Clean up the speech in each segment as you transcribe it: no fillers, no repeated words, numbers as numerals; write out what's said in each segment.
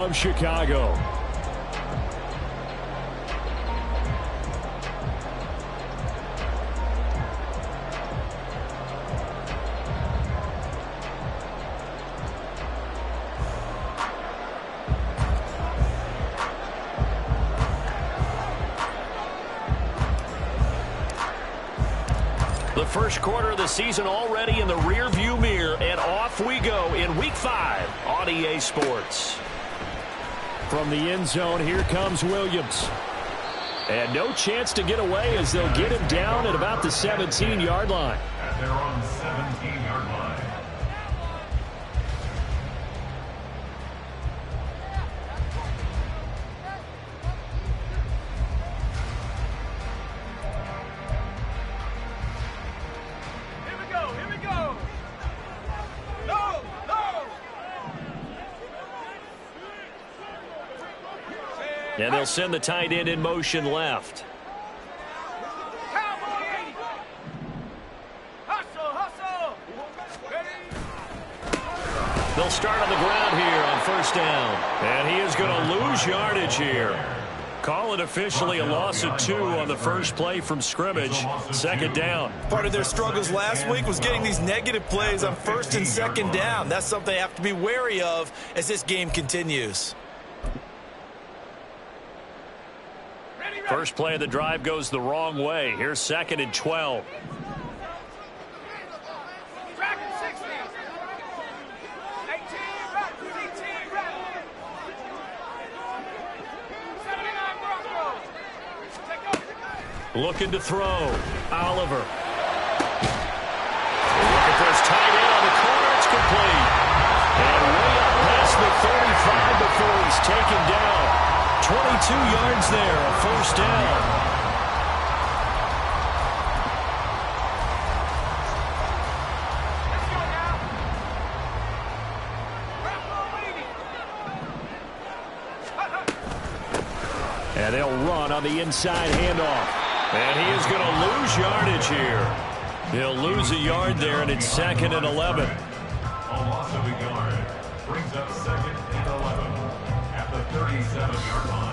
of Chicago. The first quarter of the season already in the rearview mirror, and off we go in Week 5 on EA Sports. From the end zone, here comes Williams. And no chance to get away as they'll get him down at about the 17-yard line. At their own 17-yard line. And they'll send the tight end in motion left. They'll start on the ground here on first down. And he is going to lose yardage here. Call it officially a loss of 2 on the first play from scrimmage. Second down. Part of their struggles last week was getting these negative plays on first and second down. That's something they have to be wary of as this game continues. First play of the drive goes the wrong way. Here's 2nd and 12. Looking to throw. Oliver. Look at this tight end on the corner. It's complete. And way up past the 35 before he's taken down. 22 yards there, a first down. And they'll run on the inside handoff. And he is going to lose yardage here. He'll lose a yard there, and it's 2nd and 11. A loss of a yard brings up 2nd and 11 at the 37-yard line.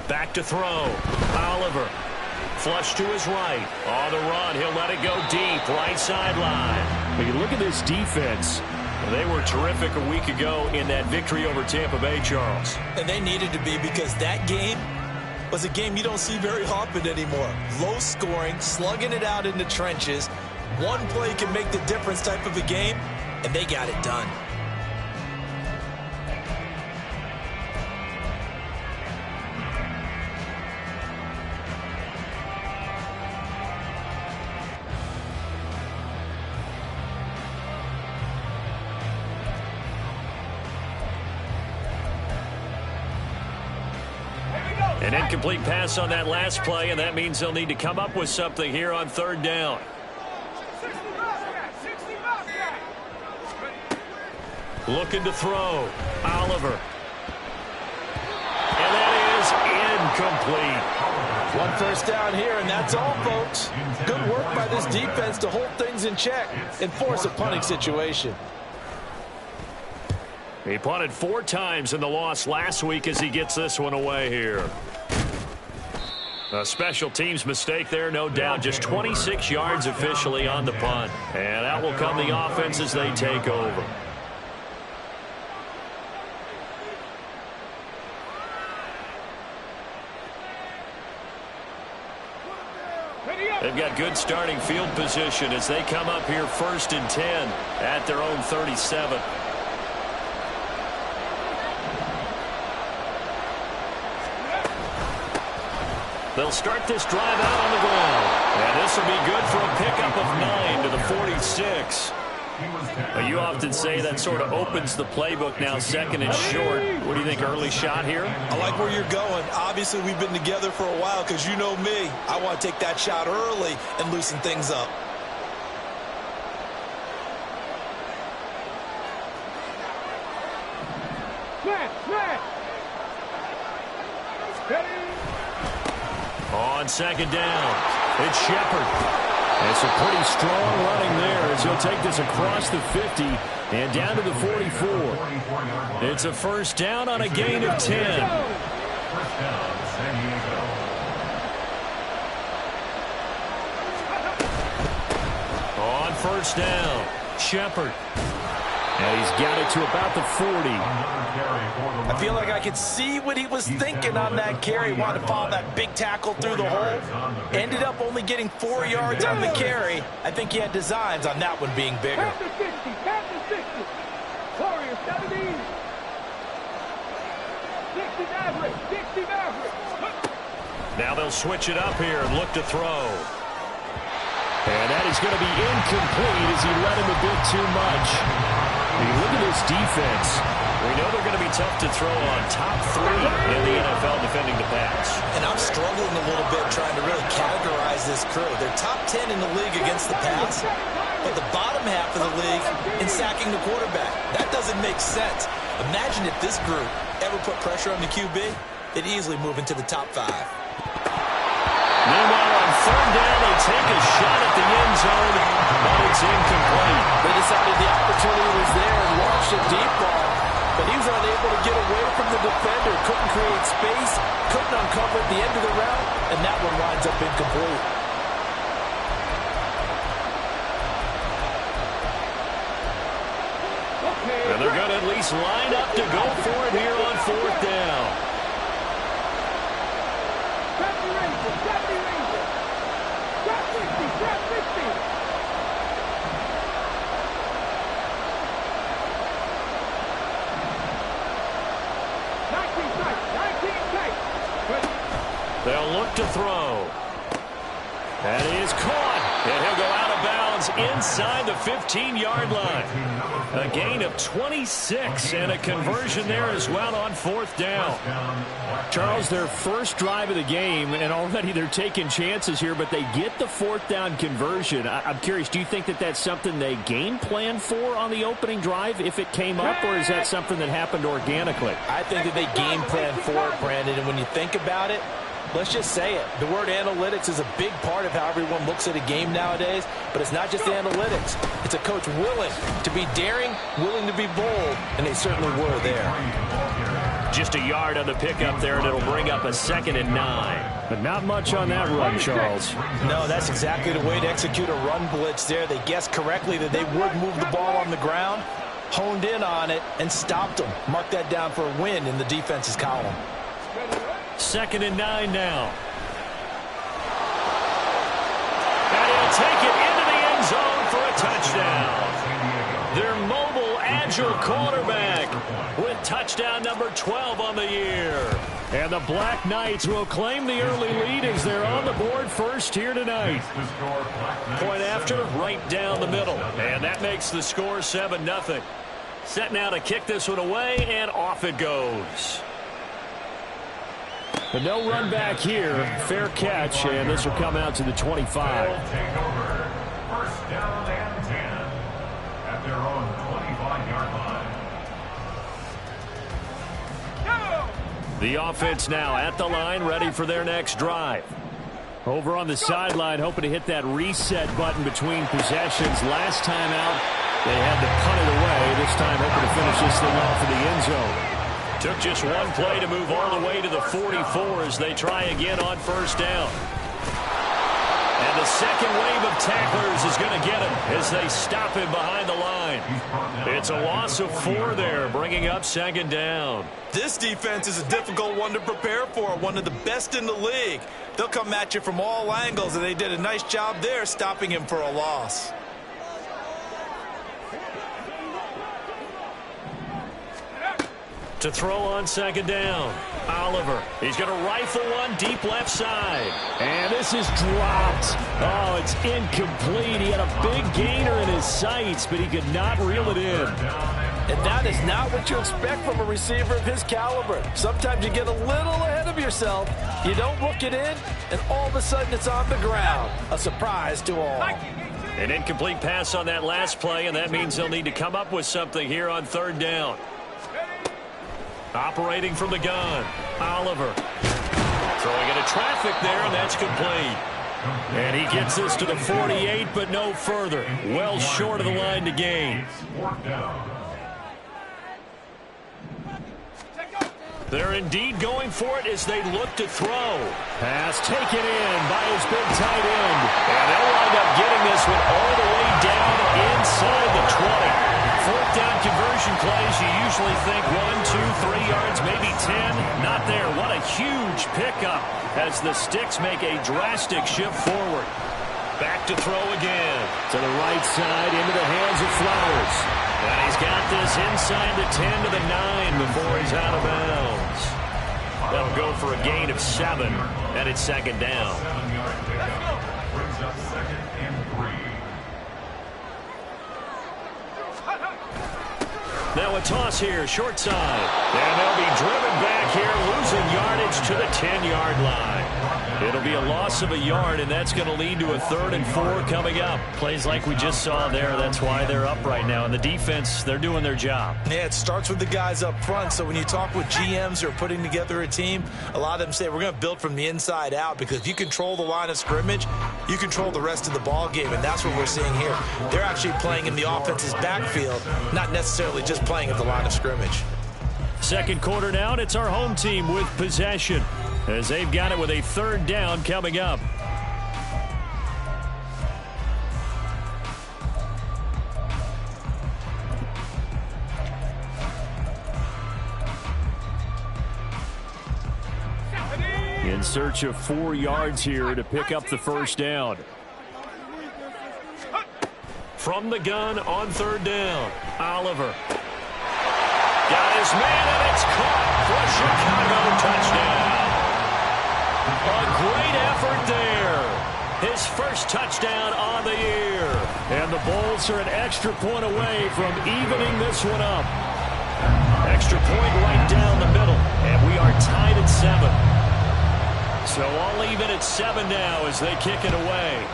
Back to throw. Oliver. Flush to his right. On the run. He'll let it go deep. Right sideline. When you look at this defense, they were terrific a week ago in that victory over Tampa Bay, Charles. And they needed to be, because that game was a game you don't see very often anymore. Low scoring, slugging it out in the trenches. One play can make the difference type of a game, and they got it done. An incomplete pass on that last play, and that means they'll need to come up with something here on third down. Looking to throw. Oliver. And that is incomplete. One first down here, and that's all, folks. Good work by this defense to hold things in check and force a punting situation. He punted 4 times in the loss last week as he gets this one away here. A special teams mistake there, no doubt. Just 26 yards officially on the punt. And out will come the offense as they take over. They've got good starting field position as they come up here 1st and 10 at their own 37. They'll start this drive out on the ground. And this will be good for a pickup of 9 to the 46. You often say that sort of opens the playbook now, 2nd and short. What do you think, early shot here? I like where you're going. Obviously, we've been together for a while, because you know me. I want to take that shot early and loosen things up. On second down, it's Shepard. It's a pretty strong running there as he'll take this across the 50 and down to the 44. It's a first down on a gain of 10. First down, San Diego. On first down, Shepard. And he's got it to about the 40. I feel like I could see what he was thinking on that carry. Wanted to follow that big tackle through the hole. Ended up only getting 4 yards on the carry. I think he had designs on that one being bigger. Now they'll switch it up here and look to throw. And that is going to be incomplete as he let him a bit too much. I mean, look at this defense. We know they're going to be tough to throw on. Top 3 in the NFL defending the pass. And I'm struggling a little bit trying to really categorize this crew. They're top 10 in the league against the pass, but the bottom half of the league in sacking the quarterback. That doesn't make sense. Imagine if this group ever put pressure on the QB, they'd easily move into the top 5. Meanwhile, on third down, they take a shot at the end zone, but it's incomplete. They decided the opportunity was there and launched a deep ball, but he was unable to get away from the defender, couldn't create space, couldn't uncover at the end of the route, and that one winds up incomplete. And they're going to at least line up to go for it here on fourth down. They'll look to throw. That is caught. And he'll go out of bounds inside the 15-yard line. A gain of 26 and a conversion there as well on fourth down. Charles, their first drive of the game, and already they're taking chances here, but they get the fourth down conversion. I'm curious, do you think that that's something they game plan for on the opening drive if it came up, or is that something that happened organically? I think that they game plan for it, Brandon, and when you think about it, let's just say it. The word analytics is a big part of how everyone looks at a game nowadays, but it's not just the analytics. It's a coach willing to be daring, willing to be bold, and they certainly were there. Just a yard on the pickup there, and it'll bring up a 2nd and 9. But not much on that run, Charles. No, that's exactly the way to execute a run blitz there. They guessed correctly that they would move the ball on the ground, honed in on it, and stopped them. Mark that down for a win in the defense's column. 2nd and 9 now. And he'll take it into the end zone for a touchdown. Their mobile, agile quarterback with touchdown number 12 on the year. And the Black Knights will claim the early lead as they're on the board first here tonight. Point after, right down the middle. And that makes the score 7-0. Set now to kick this one away, and off it goes. But no run back here. Fair catch, and this will come out to the 25. Take over. First down and 10 at their own 25-yard line. The offense now at the line, ready for their next drive. Over on the sideline, hoping to hit that reset button between possessions. Last time out, they had to punt it away. This time, hoping to finish this thing off in the end zone. Took just one play to move all the way to the 44 as they try again on first down. And the second wave of tacklers is going to get him as they stop him behind the line. It's a loss of 4 there, bringing up 2nd down. This defense is a difficult one to prepare for, one of the best in the league. They'll come at you from all angles, and they did a nice job there stopping him for a loss. To throw on 2nd down, Oliver. He's going to rifle one deep left side. And this is dropped. Oh, it's incomplete. He had a big gainer in his sights, but he could not reel it in. And that is not what you expect from a receiver of his caliber. Sometimes you get a little ahead of yourself. You don't look it in, and all of a sudden it's on the ground. A surprise to all. An incomplete pass on that last play, and that means they'll need to come up with something here on 3rd down. Operating from the gun, Oliver. Throwing into traffic there, and that's complete. And he gets this to the 48, but no further. Well short of the line to gain. They're indeed going for it as they look to throw. Pass taken in by his big tight end. And they'll wind up getting this one all the way down inside the 20. Fourth down conversion plays, you usually think 1, 2, 3 yards, maybe 10. Not there. What a huge pickup as the Sticks make a drastic shift forward. Back to throw again. To the right side, into the hands of Flowers. And he's got this inside the 10 to the 9 before he's out of bounds. They'll go for a gain of 7, and it's second down. 7-yard pickup. Brings up 2nd and 3. Now a toss here, short side. And they'll be driven back here, losing yardage to the 10-yard line. It'll be a loss of a yard, and that's going to lead to a 3rd and 4 coming up. Plays like we just saw there, that's why they're up right now. And the defense, they're doing their job. Yeah, it starts with the guys up front. So when you talk with GMs who are putting together a team, a lot of them say we're going to build from the inside out, because if you control the line of scrimmage, you control the rest of the ball game, and that's what we're seeing here. They're actually playing in the offense's backfield, not necessarily just playing at the line of scrimmage. Second quarter now, and it's our home team with possession, as they've got it with a 3rd down coming up. In search of 4 yards here to pick up the first down. From the gun on 3rd down, Oliver. Got his man, and it's caught for a Chicago touchdown. A great effort there. His first touchdown on the year. And the Bulls are an extra point away from evening this one up. Extra point right down the middle, and we are tied at 7. So all even at 7 now as they kick it away.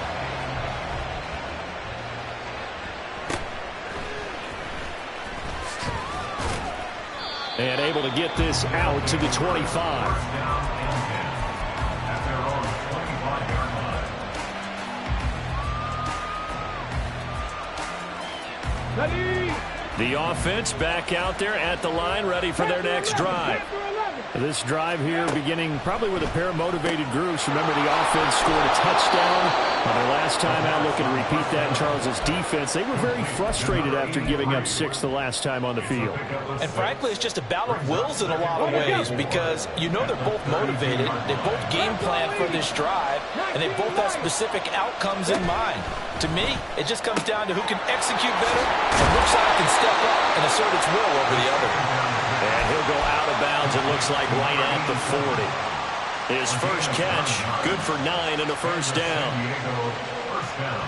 And able to get this out to the 25. At their own 25-yard line. The offense back out there at the line, ready for their next drive. This drive here beginning probably with a pair of motivated groups. Remember, the offense scored a touchdown on their last time out. Looking to repeat that in Charles's defense. They were very frustrated after giving up 6 the last time on the field. And frankly, it's just a battle of wills in a lot of ways, because you know they're both motivated. They both game plan for this drive, and they both have specific outcomes in mind. To me, it just comes down to who can execute better and which side can step up and assert its will over the other. And he'll go out of bounds, it looks like, right at the 40. His first catch, good for 9 and a first down. First down.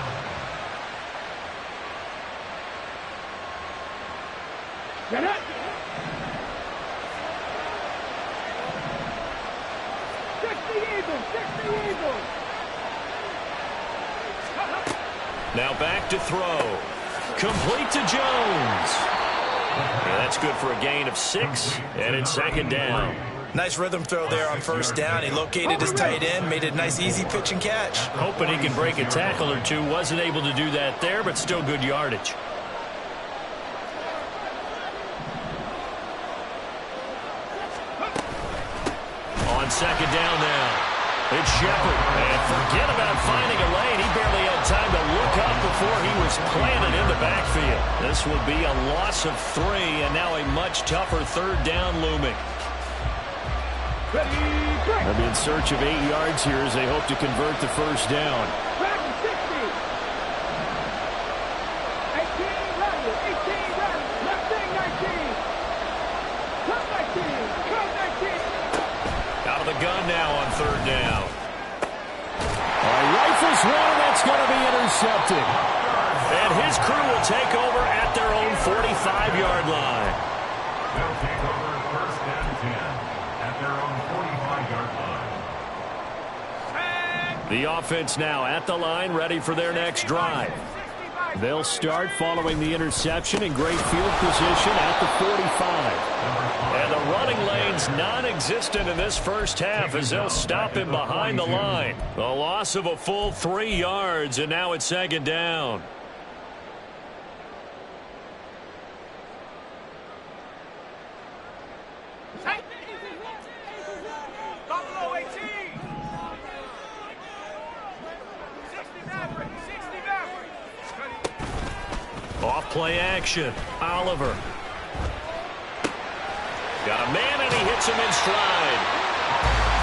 Now back to throw. Complete to Jones. And that's good for a gain of 6, and it's second down. Nice rhythm throw there on first down. He located his tight end, made it a nice easy pitch and catch. Hoping he can break a tackle or two. Wasn't able to do that there, but still good yardage. On second down now. It's Shepard. And forget about finding a lane. He barely had time to look up before he was planted in the backfield. This will be a loss of 3, and now a much tougher 3rd down looming. They'll be in search of 8 yards here as they hope to convert the first down. Out of the gun now on 3rd down. Rifles one, and that's going to be intercepted. And his crew will take over at their own 45-yard line. They'll take over first and 10 at their own 45-yard line. The offense now at the line, ready for their next drive. They'll start following the interception in great field position at the 45. And the running Throwing lanes non-existent in this first half as they'll stop him behind the line. A loss of a full 3 yards, and now it's second down. Off play action. Oliver. Got a man, and he hits him in stride.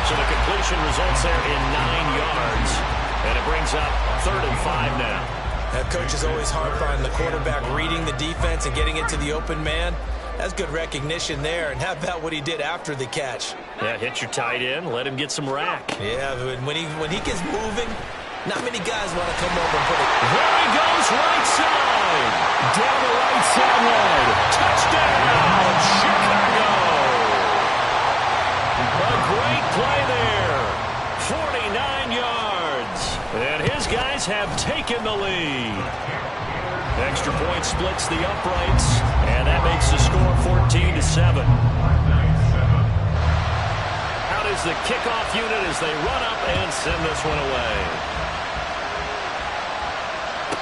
So the completion results there in 9 yards. And it brings up 3rd and 5 now. That coach is always hard finding the quarterback reading the defense and getting it to the open man. That's good recognition there. And how about what he did after the catch? Yeah, hit your tight end. Let him get some rack. Yeah, but when he gets moving, not many guys want to come over and put it. There he goes, right side. Down the right sideline. Touchdown, Chicago. A great play there. 49 yards. And his guys have taken the lead. Extra point splits the uprights, and that makes the score 14-7. Out is the kickoff unit as they run up and send this one away.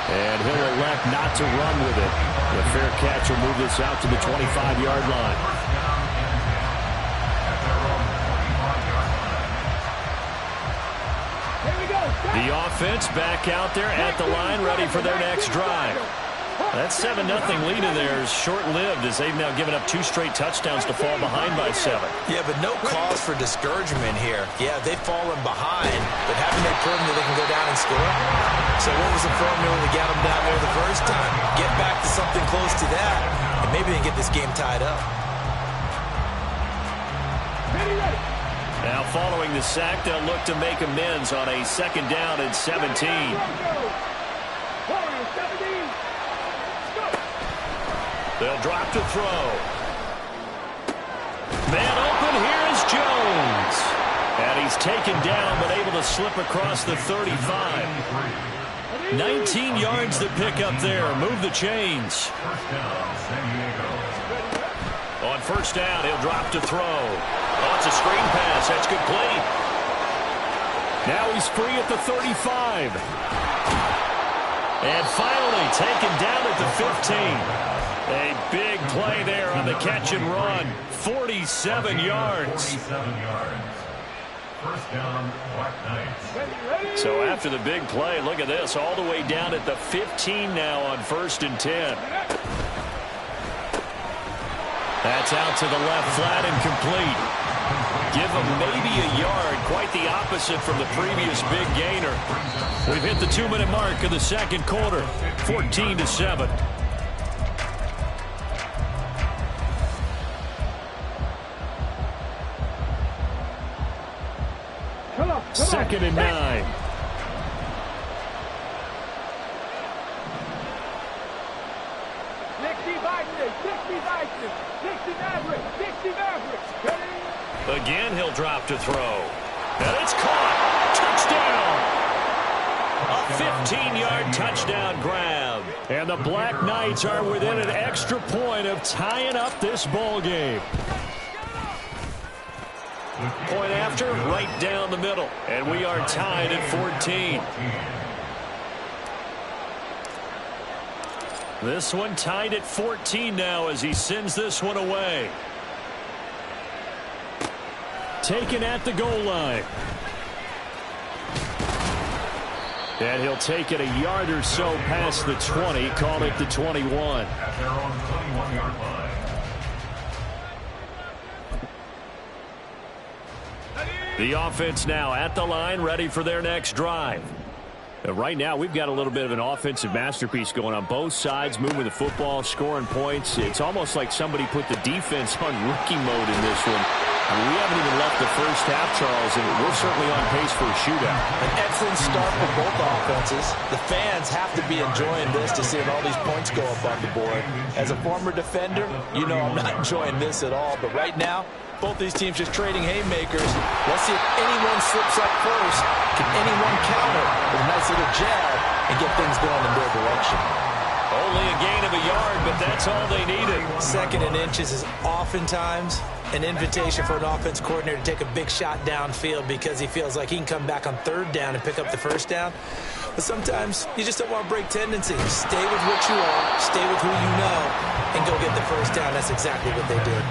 And he'll elect not to run with it. The fair catch will move this out to the 25-yard line. The offense back out there at the line, ready for their next drive. That 7-0 lead of theirs short-lived as they've now given up 2 straight touchdowns to fall behind by 7. Yeah, but no cause for discouragement here. Yeah, they've fallen behind, but haven't they proven that they can go down and score? So what was the formula to get them down there the first time? Get back to something close to that, and maybe they can get this game tied up. Now following the sack, they'll look to make amends on a 2nd down and 17. They'll drop to throw. Man open, here's Jones. And he's taken down, but able to slip across the 35. 19 yards to pick up there. Move the chains. On 1st down, he'll drop to throw. Oh, it's a screen pass. That's complete. Now he's free at the 35. And finally taken down at the 15. A big play there on the catch and run. 47 yards. 47 yards. First down, Black Knights. So after the big play, look at this. All the way down at the 15 now on 1st and 10. That's out to the left, flat and complete. Give him maybe a yard. Quite the opposite from the previous big gainer. We've hit the 2-minute mark of the 2nd quarter. 14-7. 2nd and 9. Again, he'll drop to throw. And it's caught. Touchdown. A 15-yard touchdown grab. And the Black Knights are within an extra point of tying up this ball game. Point after, right down the middle. And we are tied at 14. This one tied at 14 now as he sends this one away. Taken at the goal line. And he'll take it a yard or so past the 20. Call it the 21. At their own 21-yard line. The offense now at the line, ready for their next drive. Right now, we've got a little bit of an offensive masterpiece going on both sides, moving the football, scoring points. It's almost like somebody put the defense on rookie mode in this one. We haven't even left the first half, Charles, and we're certainly on pace for a shootout. An excellent start for both offenses. The fans have to be enjoying this to see all these points go up on the board. As a former defender, you know I'm not enjoying this at all. But right now, both these teams just trading haymakers. Let's see if anyone slips up first. Can anyone counter with a nice little jab and get things going in their direction? Only a gain of a yard, but that's all they needed. 2nd and inches is oftentimes an invitation for an offense coordinator to take a big shot downfield because he feels like he can come back on third down and pick up the first down. But sometimes you just don't want to break tendencies. Stay with what you are, stay with who you know, and go get the first down. That's exactly what they did.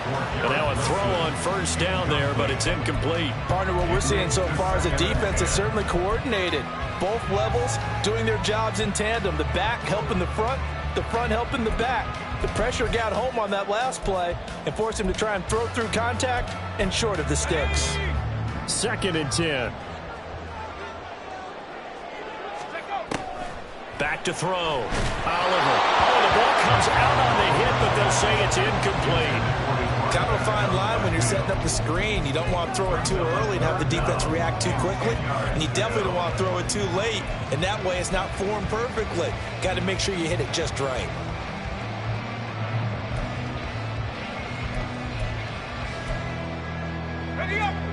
And now a throw on first down there, but it's incomplete. Partner, what we're seeing so far is a defense that's certainly coordinated. Both levels doing their jobs in tandem. The back helping the front helping the back. The pressure got home on that last play and forced him to try and throw through contact and short of the sticks. 2nd and 10. Back to throw. Oliver. Oh, the ball comes out on the hit, but they'll say it's incomplete. Kind of a fine line when you're setting up the screen. You don't want to throw it too early and have the defense react too quickly. And you definitely don't want to throw it too late. And that way it's not formed perfectly. Got to make sure you hit it just right.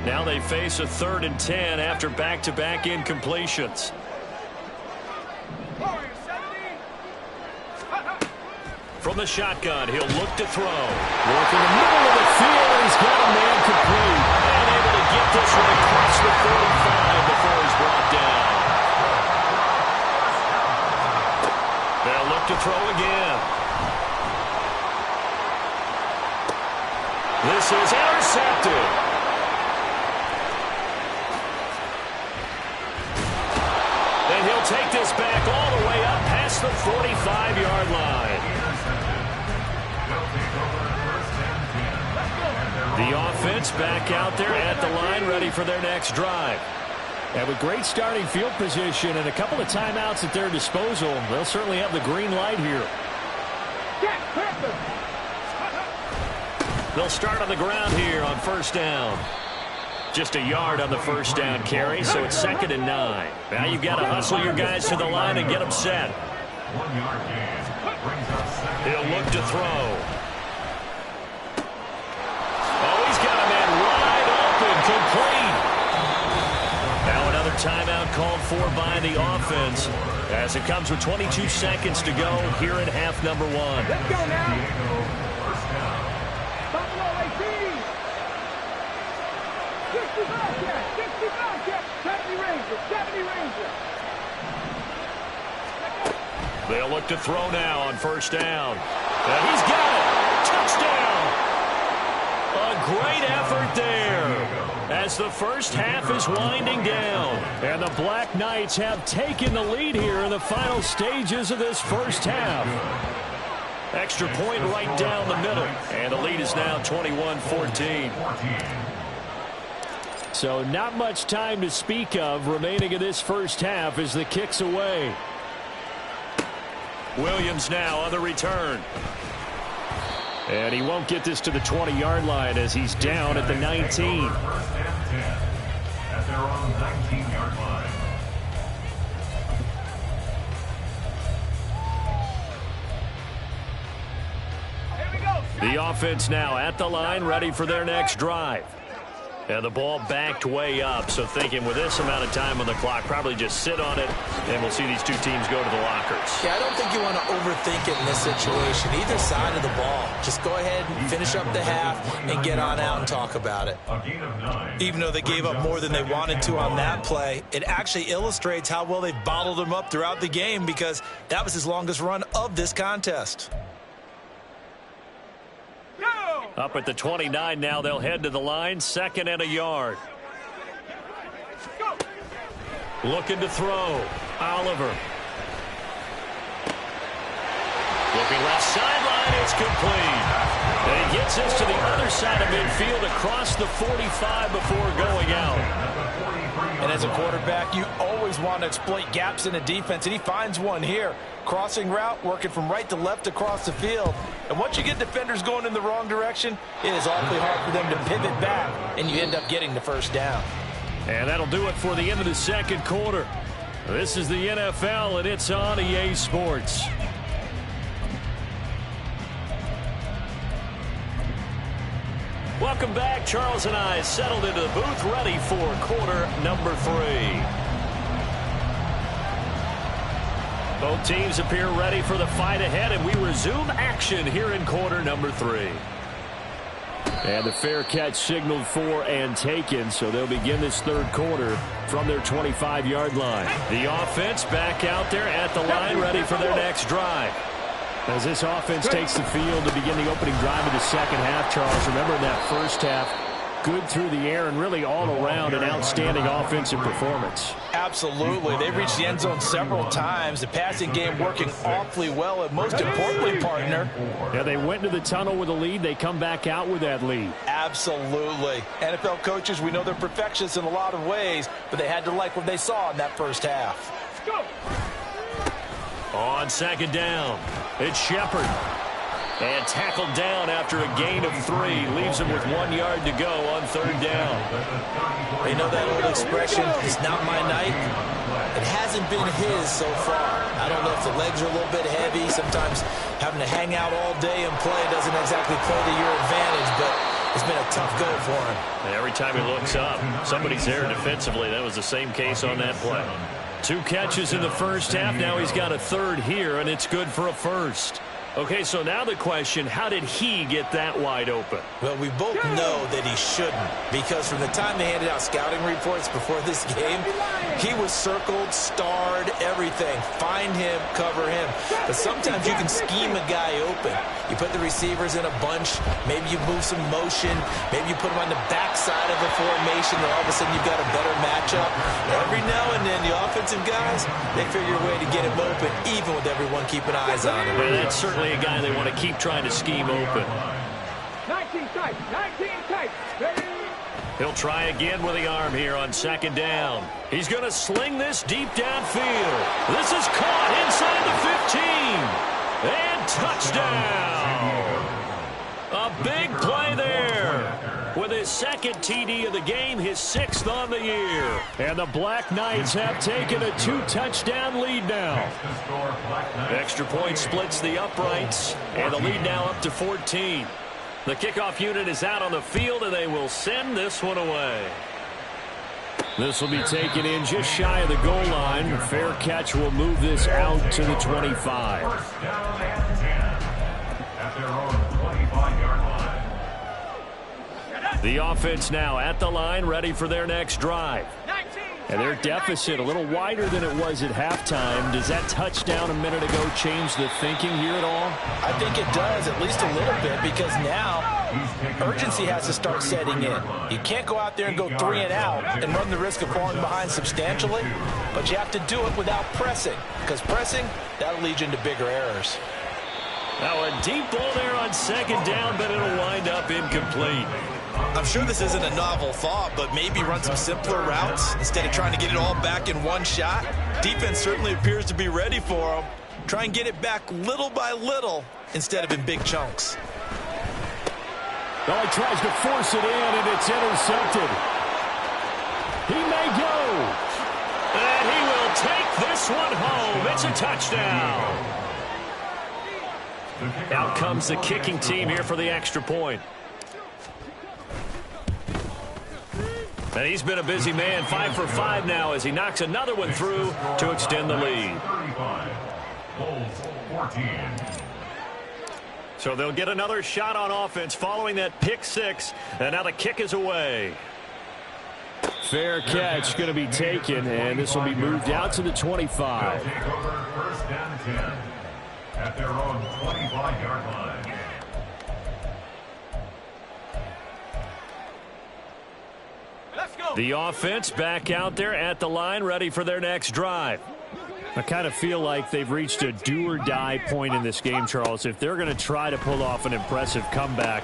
Now they face a 3rd and 10 after back-to-back incompletions. From the shotgun, he'll look to throw. Working the middle of the field, and he's got a man complete. And able to get this one across the 45 before he's brought down. They'll look to throw again. This is intercepted. And he'll take this back all the way up past the 45-yard line. The offense back out there at the line, ready for their next drive. And with great starting field position and a couple of timeouts at their disposal, they'll certainly have the green light here. They'll start on the ground here on first down. Just a yard on the first down carry, so it's 2nd and 9. Now you've got to hustle your guys to the line and get them set. 1 yard gain. He'll look to throw. Got a man wide open, complete. Now another timeout called for by the offense as it comes with 22 seconds to go here in half number 1. Let's go now. Buffalo 18. 65 check, 65 check, 70 Rangers, 70 Rangers. They'll look to throw now on first down. And he's got it. Touchdown. A great effort there as the first half is winding down. And the Black Knights have taken the lead here in the final stages of this first half. Extra point right down the middle. And the lead is now 21-14. So not much time to speak of remaining in this first half as the kick's away. Williams now on the return. And he won't get this to the 20-yard line as he's down at the 19. 1st and 10 at their own 19-yard line. Here we go. The offense now at the line, ready for their next drive. And the ball backed way up, so thinking with this amount of time on the clock, probably just sit on it, and we'll see these two teams go to the lockers. Yeah, I don't think you want to overthink it in this situation. Either side of the ball. Just go ahead and finish up the half and get on out and talk about it. A gain of 9. Even though they gave up more than they wanted to on that play, it actually illustrates how well they've bottled them up throughout the game because that was his longest run of this contest. Up at the 29 now, they'll head to the line, 2nd and a yard. Looking to throw. Oliver. Looking left sideline, it's complete. And he gets this to the other side of midfield across the 45 before going out. And as a quarterback, you always want to exploit gaps in a defense, and he finds one here. Crossing route, working from right to left across the field. And once you get defenders going in the wrong direction, it is awfully hard for them to pivot back, and you end up getting the first down. And that'll do it for the end of the 2nd quarter. This is the NFL, and it's on EA Sports. Welcome back. Charles and I settled into the booth, ready for quarter number 3. Both teams appear ready for the fight ahead, and we resume action here in quarter number 3. And the fair catch signaled for and taken, so they'll begin this third quarter from their 25-yard line. The offense back out there at the line, ready for their next drive. As this offense takes the field to begin the opening drive of the second half, Charles, remember in that first half, good through the air and really all around an outstanding offensive performance. Absolutely. They reached the end zone several times. The passing game working awfully well, and most importantly, partner. Yeah, they went into the tunnel with a lead. They come back out with that lead. Absolutely. NFL coaches, we know they're perfectionists in a lot of ways, but they had to like what they saw in that first half. On second down, it's Shepard. And tackled down after a gain of 3. Leaves him with 1 yard to go on third down. They know that old expression, it's not my night. It hasn't been his so far. I don't know if the legs are a little bit heavy. Sometimes having to hang out all day and play doesn't exactly play to your advantage, but it's been a tough go for him. And every time he looks up, somebody's there defensively. That was the same case on that play. 2 catches in the first half. Now he's got a third here, and it's good for a first. Okay, so now the question, how did he get that wide open? Well, we both know that he shouldn't, because from the time they handed out scouting reports before this game, he was circled, starred, everything. Find him, cover him. But sometimes you can scheme a guy open. You put the receivers in a bunch, maybe you move some motion, maybe you put them on the backside of a formation, and all of a sudden you've got a better matchup. Every now and then, the offensive guys, they figure a way to get him open, even with everyone keeping eyes on him. And that's certainly a guy they want to keep trying to scheme open. 19 tight, 19 tight. He'll try again with the arm here on second down. He's going to sling this deep downfield. This is caught inside the 15. And touchdown. A big play there. With his second TD of the game, his 6th on the year. And the Black Knights have taken a 2-touchdown lead now. Extra point splits the uprights, and the lead now up to 14. The kickoff unit is out on the field, and they will send this one away. This will be taken in just shy of the goal line. The fair catch will move this out to the 25. First down and 10 at their own 25-yard line. The offense now at the line, ready for their next drive. And their deficit a little wider than it was at halftime. Does that touchdown a minute ago change the thinking here at all? I think it does, at least a little bit, because now urgency has to start setting in. You can't go out there and go 3 and out and run the risk of falling behind substantially, but you have to do it without pressing, because pressing, that'll lead you into bigger errors. Now a deep ball there on second down, but it'll wind up incomplete. I'm sure this isn't a novel thought, but maybe run some simpler routes instead of trying to get it all back in one shot. Defense certainly appears to be ready for them. Try and get it back little by little instead of in big chunks. Well, he tries to force it in, and it's intercepted. He may go. And he will take this one home. It's a touchdown. Out comes the kicking team here for the extra point. And he's been a busy man, 5 for 5 now as he knocks another one through to extend the lead. 14. So they'll get another shot on offense following that pick 6, and now the kick is away. Fair catch going to be taken, and this will be moved out to the 25. They'll take over first down 10 at their own 25-yard line. The offense back out there at the line, ready for their next drive. I kind of feel like they've reached a do-or-die point in this game, Charles. If they're going to try to pull off an impressive comeback,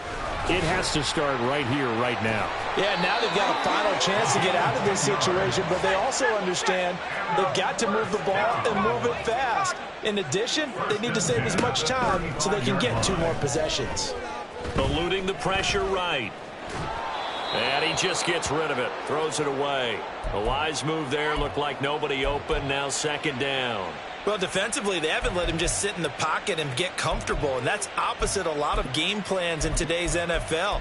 it has to start right here, right now. Yeah, now they've got a final chance to get out of this situation, but they also understand they've got to move the ball and move it fast. In addition, they need to save as much time so they can get 2 more possessions. Eluding the pressure right. And he just gets rid of it, throws it away. A wise move there, looked like nobody open, now second down. Well, defensively, they haven't let him just sit in the pocket and get comfortable, and that's opposite a lot of game plans in today's NFL.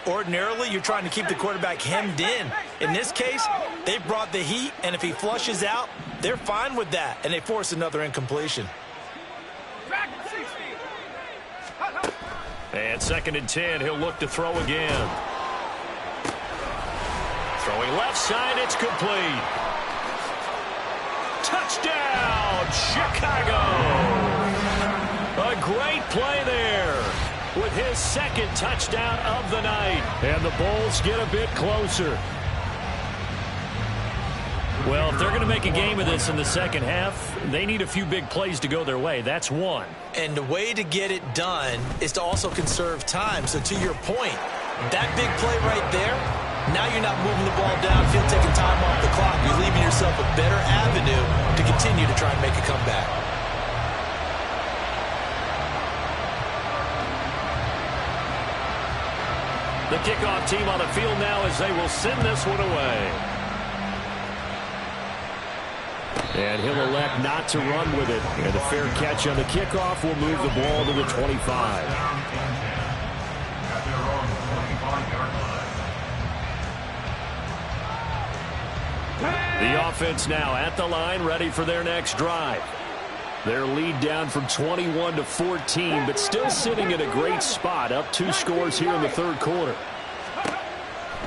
Ordinarily, you're trying to keep the quarterback hemmed in. In this case, they've brought the heat, and if he flushes out, they're fine with that, and they force another incompletion. And 2nd and 10, he'll look to throw again. Throwing left side, it's complete. Touchdown, Chicago! A great play there with his 2nd touchdown of the night. And the Bulls get a bit closer. Well, if they're going to make a game of this in the second half, they need a few big plays to go their way. That's one. And the way to get it done is to also conserve time. So to your point, that big play right there, now you're not moving the ball downfield, taking time off the clock. You're leaving yourself a better avenue to continue to try and make a comeback. The kickoff team on the field now as they will send this one away. And he'll elect not to run with it. And a fair catch on the kickoff will move the ball to the 25. The offense now at the line, ready for their next drive. Their lead down from 21 to 14, but still sitting in a great spot, up 2 scores here in the 3rd quarter.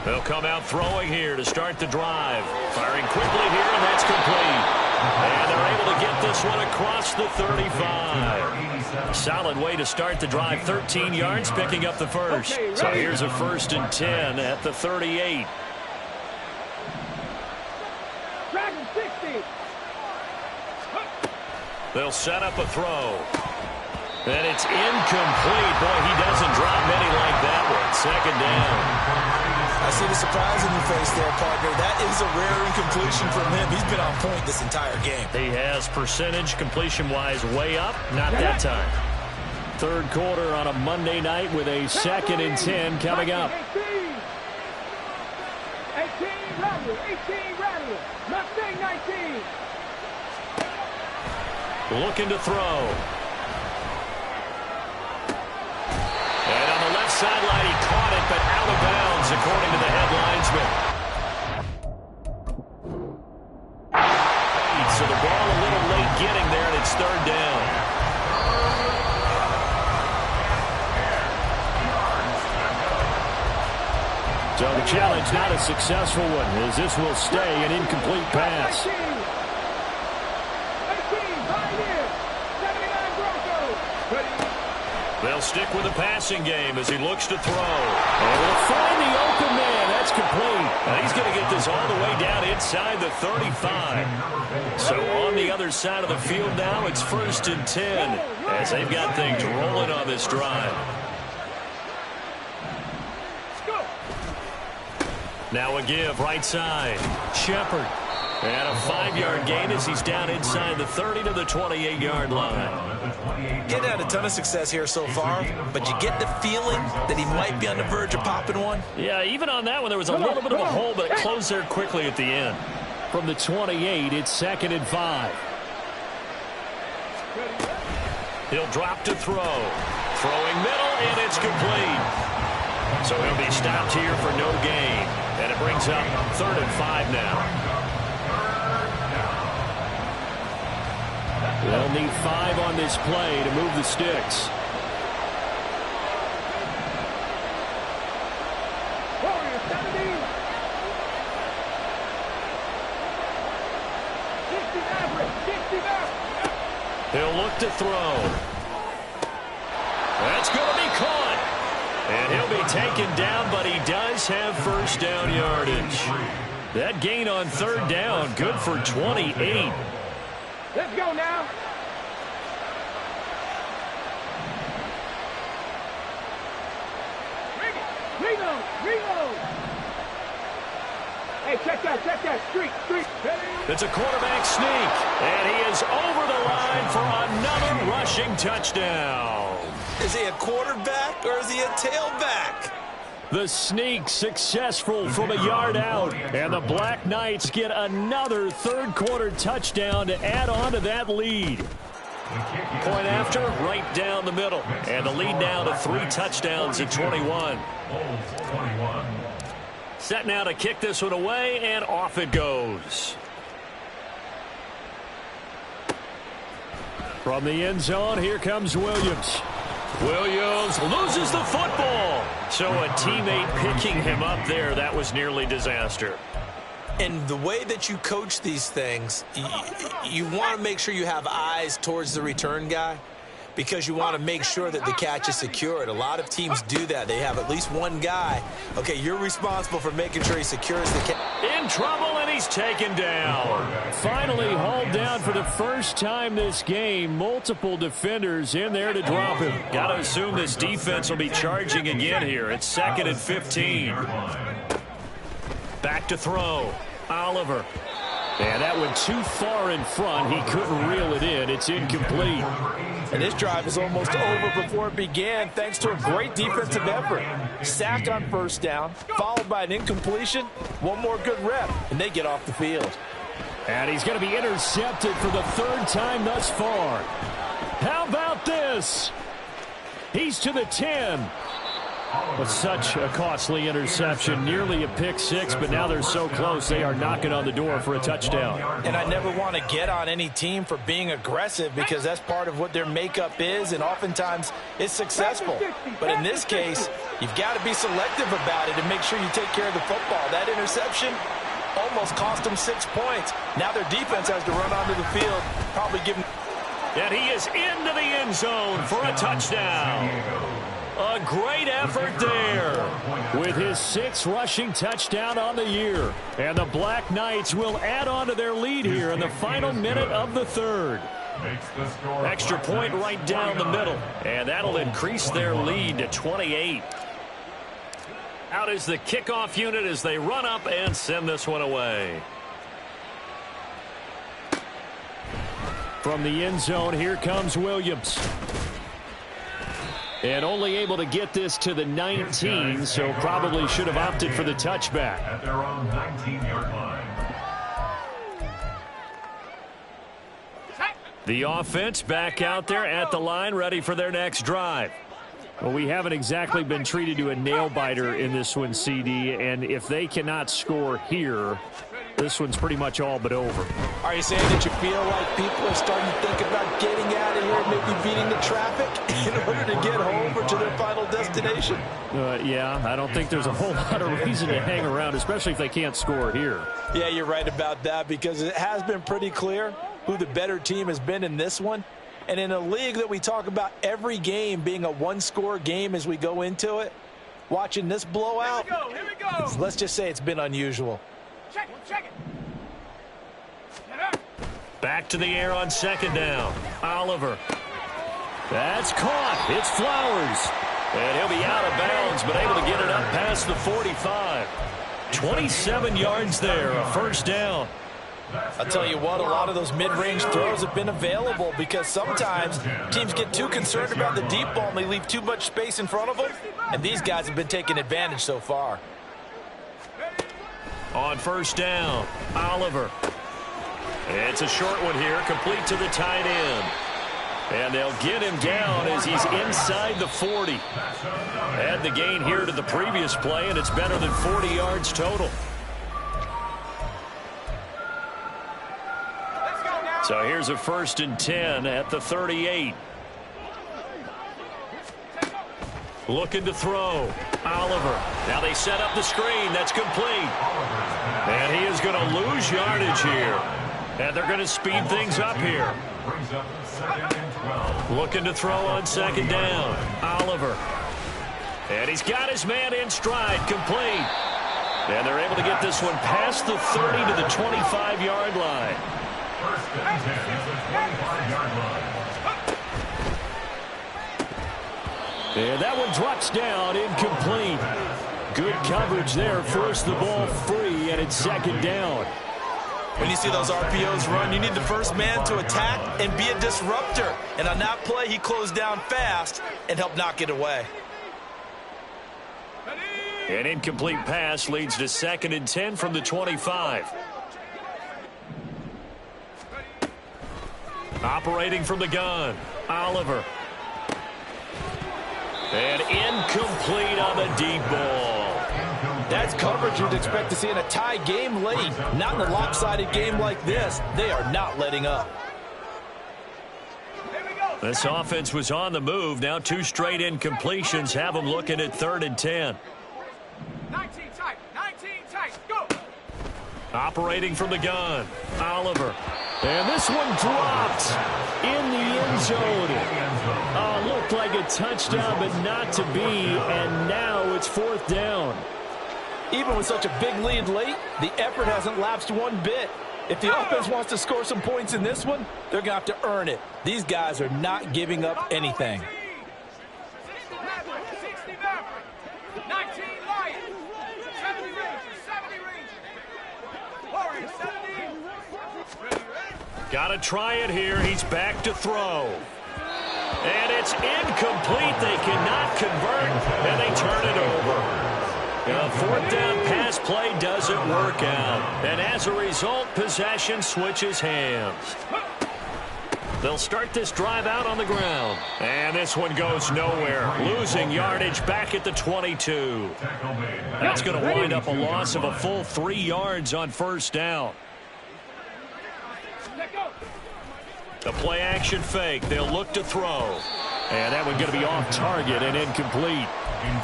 They'll come out throwing here to start the drive. Firing quickly here, and that's complete. And they're able to get this one across the 35. Solid way to start the drive. 13 yards, picking up the first. So here's a 1st and 10 at the 38. Dragon 60. They'll set up a throw. And it's incomplete. Boy, he doesn't drop many like that one. 2nd down. I see the surprise in your face there, partner. That is a rare incompletion from him. He's been on point this entire game. He has percentage completion-wise way up. Not that time. 3rd quarter on a Monday night with a 2nd and 10 coming up. 18 Rattler, 18 Rattler, Mustang 19. Looking to throw. And on the left sideline, he caught it, but out of bounds, according to the head linesman. So the ball a little late getting there, and it's 3rd down. So the challenge not a successful one, as this will stay an incomplete pass. 18, Pioneer, 79 Broncos. They'll stick with the passing game as he looks to throw. And we'll find the open man. That's complete. And he's going to get this all the way down inside the 35. So on the other side of the field now, it's 1st and 10 as they've got things rolling on this drive. Now a give right side. Shepard. And a 5-yard gain as he's down inside the 30 to the 28-yard line. Getting had a ton of success here so far, but you get the feeling that he might be on the verge of popping one. Yeah, even on that one, there was a little bit of a hole, but it closed there quickly at the end. From the 28, it's 2nd and 5. He'll drop to throw. Throwing middle, and it's complete. So he'll be stopped here for no gain. And it brings up 3rd and 5 now. They'll need 5 on this play to move the sticks. Warriors 70. 60 average, 60 back. He'll look to throw. That's going to be caught. And he'll be taken down, but he does have 1st down yardage. That gain on 3rd down, good for 28. Let's go now. Reload. Hey, check that. Streak. It's a quarterback sneak, and he is over the line for another rushing touchdown. Is he a quarterback or is he a tailback? The sneak successful from a yard out. And the Black Knights get another 3rd quarter touchdown to add on to that lead. Point after, right down the middle. And the lead now to 3 touchdowns at 21. Set now to kick this one away, and off it goes. From the end zone, here comes Williams. Williams loses the football. So a teammate picking him up there, that was nearly disaster. And the way that you coach these things, you want to make sure you have eyes towards the return guy because you want to make sure that the catch is secured. A lot of teams do that. They have at least one guy. Okay, you're responsible for making sure he secures the catch. In trouble, and he's taken down. Finally hauled down for the first time this game. Multiple defenders in there to drop him. Got to assume this defense will be charging again here. It's 2nd and 15. Back to throw. Oliver. And that went too far in front. He couldn't reel it in. It's incomplete. And this drive is almost over before it began thanks to a great defensive effort. Sack on first down, followed by an incompletion. One more good rep, and they get off the field. And he's going to be intercepted for the 3rd time thus far. How about this? He's to the 10. But such a costly interception, nearly a pick six, but now they're so close they are knocking on the door for a touchdown. And I never want to get on any team for being aggressive because that's part of what their makeup is, and oftentimes it's successful. But in this case, you've got to be selective about it and make sure you take care of the football. That interception almost cost them 6 points. Now their defense has to run onto the field, probably give them. And he is into the end zone for a touchdown. A great effort there. With his 6th rushing touchdown on the year. And the Black Knights will add on to their lead here in the final minute of the 3rd. Extra point right down the middle. And that'll increase their lead to 28. Out is the kickoff unit as they run up and send this one away. From the end zone, here comes Williams. And only able to get this to the 19, so probably should have opted for the touchback. At their own 19-yard line. The offense back out there at the line, ready for their next drive. Well, we haven't exactly been treated to a nail-biter in this one, CD, and if they cannot score here, this one's pretty much all but over. Are you saying that you feel like people are starting to think about getting out of here, maybe beating the traffic in order to get home or to their final destination? Yeah, I don't think there's a whole lot of reason to hang around, especially if they can't score here. Yeah, you're right about that because it has been pretty clear who the better team has been in this one. And in a league that we talk about every game being a one-score game as we go into it, watching this blowout, Here we go. let's just say it's been unusual. Check it. Back to the air on 2nd down. Oliver. That's caught. It's Flowers. And he'll be out of bounds, but able to get it up past the 45. 27 yards there, a first down. I'll tell you what, a lot of those mid-range throws have been available because sometimes teams get too concerned about the deep ball and they leave too much space in front of them, and these guys have been taking advantage so far. On first down, Oliver. It's a short one here, complete to the tight end. And they'll get him down as he's inside the 40. Add the gain here to the previous play, and it's better than 40 yards total. So here's a 1st and 10 at the 38. Looking to throw. Oliver. Now they set up the screen. That's complete. And he is going to lose yardage here. And they're going to speed things up here. Brings up 2nd and 12. Looking to throw on 2nd down. Oliver. And he's got his man in stride. Complete. And they're able to get this one past the 30 to the 25-yard line. 1st and 10 is the 25-yard line. And that one drops down, incomplete. Good coverage there, forced the ball free, and it's 2nd down. When you see those RPOs run, you need the first man to attack and be a disruptor. And on that play, he closed down fast and helped knock it away. An incomplete pass leads to 2nd and 10 from the 25. Operating from the gun, Oliver. And incomplete on the deep ball. That's coverage you'd expect to see in a tie game late. Not in a lopsided game like this. They are not letting up. Here we go. This offense was on the move. Now 2 straight incompletions have them looking at 3rd and 10. 19 tight, go! Operating from the gun, Oliver. And this one dropped in the end zone. Looked like a touchdown, but not to be. And now it's 4th down. Even with such a big lead late, the effort hasn't lapsed one bit. If the offense wants to score some points in this one, they're going to have to earn it. These guys are not giving up anything. 19 Lions, 70 Rangers. Warriors, 70. Got to try it here. He's back to throw. And it's incomplete. They cannot convert, and they turn it over. A 4th down pass play doesn't work out. And as a result, possession switches hands. They'll start this drive out on the ground. And this one goes nowhere. Losing yardage back at the 22. That's going to wind up a loss of a full 3 yards on 1st down. The play action fake. They'll look to throw. And that one going to be off target and incomplete.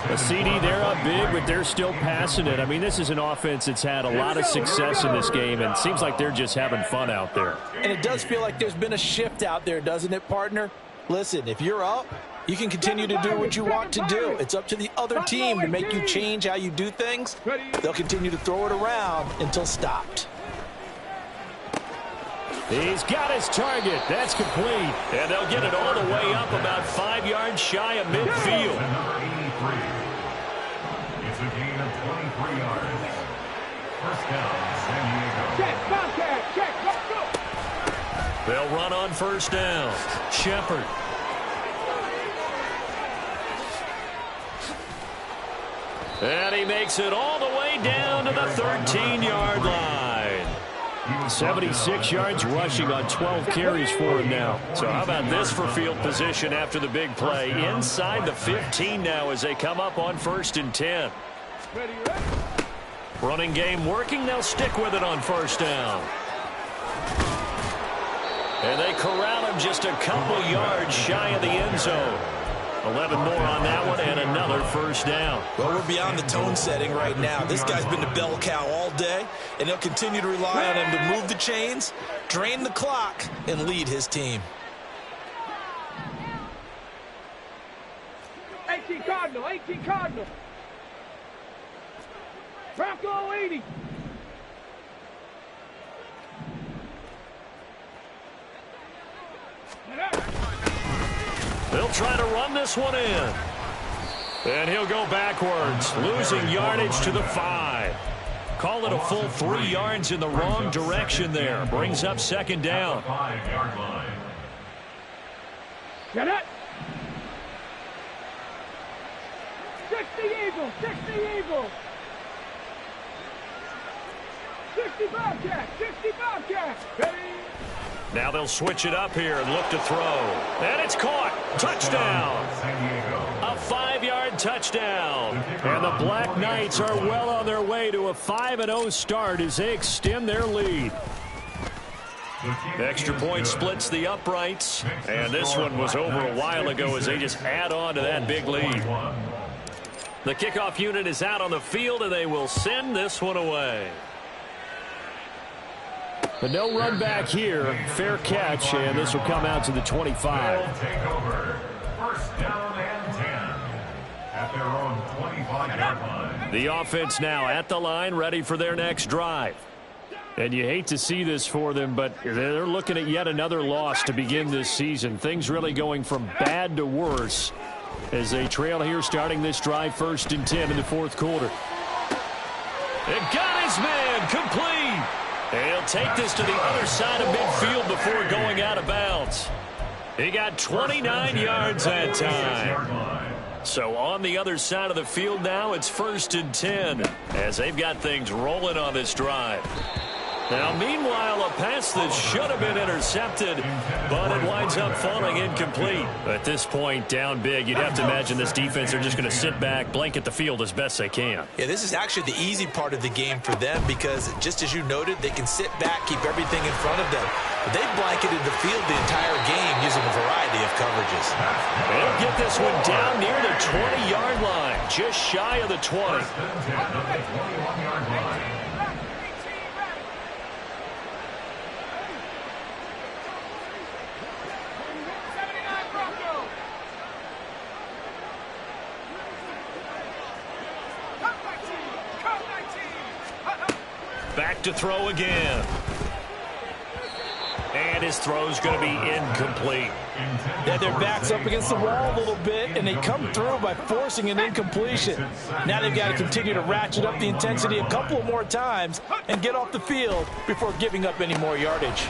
A CD, they're up big, but they're still passing it. I mean, this is an offense that's had a lot of success in this game, and it seems like they're just having fun out there. And it does feel like there's been a shift out there, doesn't it, partner? Listen, if you're up, you can continue to do what you want to do. It's up to the other team to make you change how you do things. They'll continue to throw it around until stopped. He's got his target. That's complete. And they'll get it all the way up about 5 yards shy of midfield. Number 83. It's a gain of 23 yards. 1st down, San Diego. Check, Bobcat, check, let's go! They'll run on 1st down. Shepard. And he makes it all the way down to the 13-yard line. 76 yards rushing on 12 carries for him now. So how about this for field position after the big play? Inside the 15 now as they come up on 1st and 10. Running game working. They'll stick with it on 1st down. And they corral him just a couple yards shy of the end zone. 11 more on that one and another 1st down. Well, we're beyond the tone setting right now. This guy's been the bell cow all day, and they'll continue to rely on him to move the chains, drain the clock, and lead his team. 18 Cardinal. Bronco 80. They'll try to run this one in. And he'll go backwards, losing yardage to the 5. Call it a full 3 yards in the wrong direction there. Brings up 2nd down. 5-yard line. Get it! 60 Eagles, 60 Eagles. 60 Bobcat. Ready? Now they'll switch it up here and look to throw. And it's caught. Touchdown. San Diego. A 5-yard touchdown. And the Black Knights are well on their way to a 5-0 start as they extend their lead. Extra point splits the uprights. And this one was over a while ago as they just add on to that big lead. The kickoff unit is out on the field, and they will send this one away. But no run back here. Fair catch, and this will come out to the 25. They'll take over. 1st down and 10 at their own 25-yard line. The offense now at the line, ready for their next drive. And you hate to see this for them, but they're looking at yet another loss to begin this season. Things really going from bad to worse as they trail here starting this drive 1st and 10 in the 4th quarter. It got his man complete. And he'll take this to the other side of midfield before going out of bounds. He got 29 yards that time. So on the other side of the field now, it's 1st and 10 as they've got things rolling on this drive. Now, meanwhile, a pass that should have been intercepted, but it winds up falling incomplete. At this point, down big, you'd have to imagine this defense are just going to sit back, blanket the field as best they can. Yeah, this is actually the easy part of the game for them because, just as you noted, they can sit back, keep everything in front of them. But they blanketed the field the entire game using a variety of coverages. They'll get this one down near the 20-yard line, just shy of the 20. Back to throw again. And his throw's going to be incomplete. Yeah, their back's up against the wall a little bit, and they come through by forcing an incompletion. Now they've got to continue to ratchet up the intensity a couple more times and get off the field before giving up any more yardage.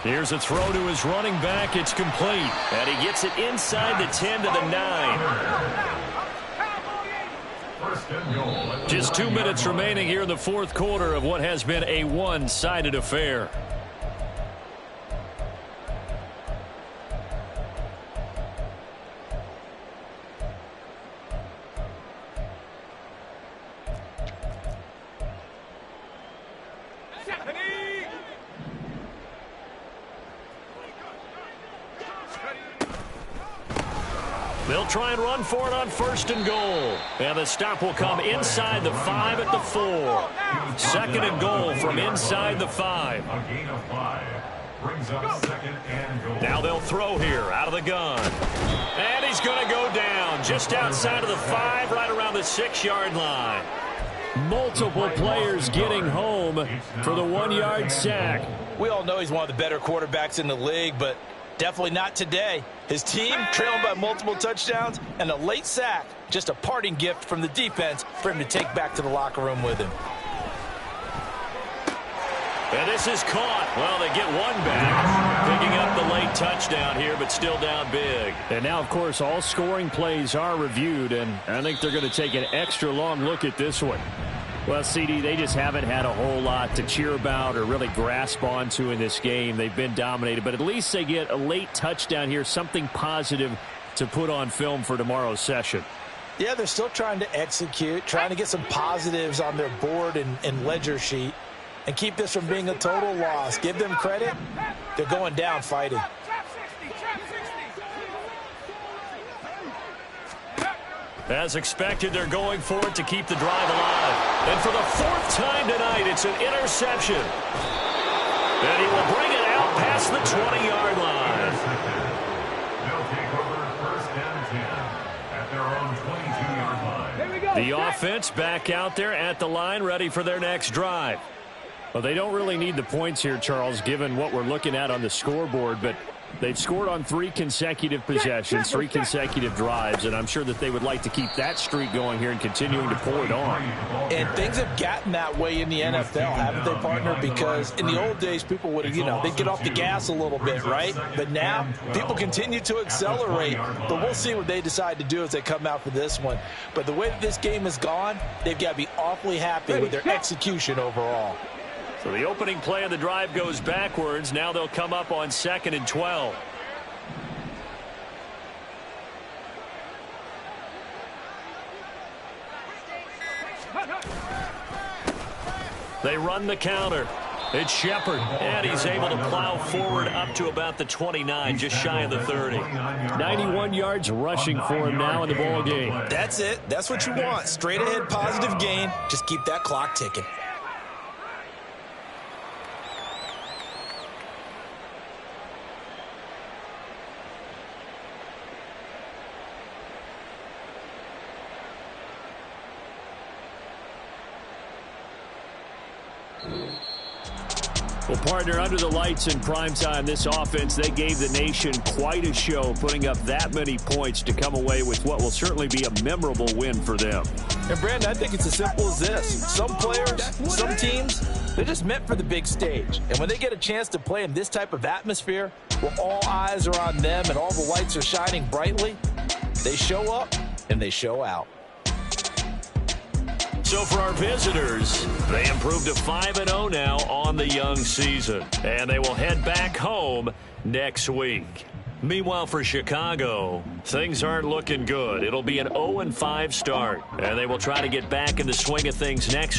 Here's a throw to his running back. It's complete. And he gets it inside the 10 to the 9. Just 2 minutes remaining here in the fourth quarter of what has been a one-sided affair. They'll try and run for it on 1st and goal. And the stop will come inside the 5 at the 4. 2nd and goal from inside the 5. A gain of 5. Brings up 2nd and goal. Now they'll throw here out of the gun. And he's going to go down just outside of the 5, right around the 6-yard line. Multiple players getting home for the 1-yard sack. We all know he's one of the better quarterbacks in the league, but definitely not today. His team trailing by multiple touchdowns and a late sack. Just a parting gift from the defense for him to take back to the locker room with him. And this is caught. Well, they get one back. Picking up the late touchdown here, but still down big. And now, of course, all scoring plays are reviewed, and I think they're going to take an extra long look at this one. Well, CD, they just haven't had a whole lot to cheer about or really grasp onto in this game. They've been dominated, but at least they get a late touchdown here, something positive to put on film for tomorrow's session. Yeah, they're still trying to execute, trying to get some positives on their board and ledger sheet and keep this from being a total loss. Give them credit. They're going down fighting. As expected, they're going for it to keep the drive alive. And for the 4th time tonight, it's an interception. And he will bring it out past the 20-yard line. They'll take over 1st and 10 at their own 22-yard line. Here we go. The offense back out there at the line, ready for their next drive. Well, they don't really need the points here, Charles, given what we're looking at on the scoreboard, but they've scored on 3 consecutive possessions, 3 consecutive drives, and I'm sure that they would like to keep that streak going here and continuing to pull it on. And things have gotten that way in the NFL, haven't they, partner? Because in the old days, people would have, they'd get off the gas a little bit, right? But now, people continue to accelerate. But we'll see what they decide to do as they come out for this one. But the way that this game has gone, they've got to be awfully happy with their execution overall. So the opening play of the drive goes backwards. Now they'll come up on 2nd and 12. They run the counter. It's Shepard, and he's able to plow forward up to about the 29, just shy of the 30. 91 yards rushing for him now in the ball game. That's it. That's what you want. Straight ahead, positive gain. Just keep that clock ticking. Well, partner, under the lights in primetime, this offense, they gave the nation quite a show, putting up that many points to come away with what will certainly be a memorable win for them. And, Brandon, I think it's as simple as this. Some players, some teams, they're just meant for the big stage. And when they get a chance to play in this type of atmosphere, where all eyes are on them and all the lights are shining brightly, they show up and they show out. So for our visitors, they improved to 5-0 now on the young season. And they will head back home next week. Meanwhile, for Chicago, things aren't looking good. It'll be an 0-5 start, and they will try to get back in the swing of things next week.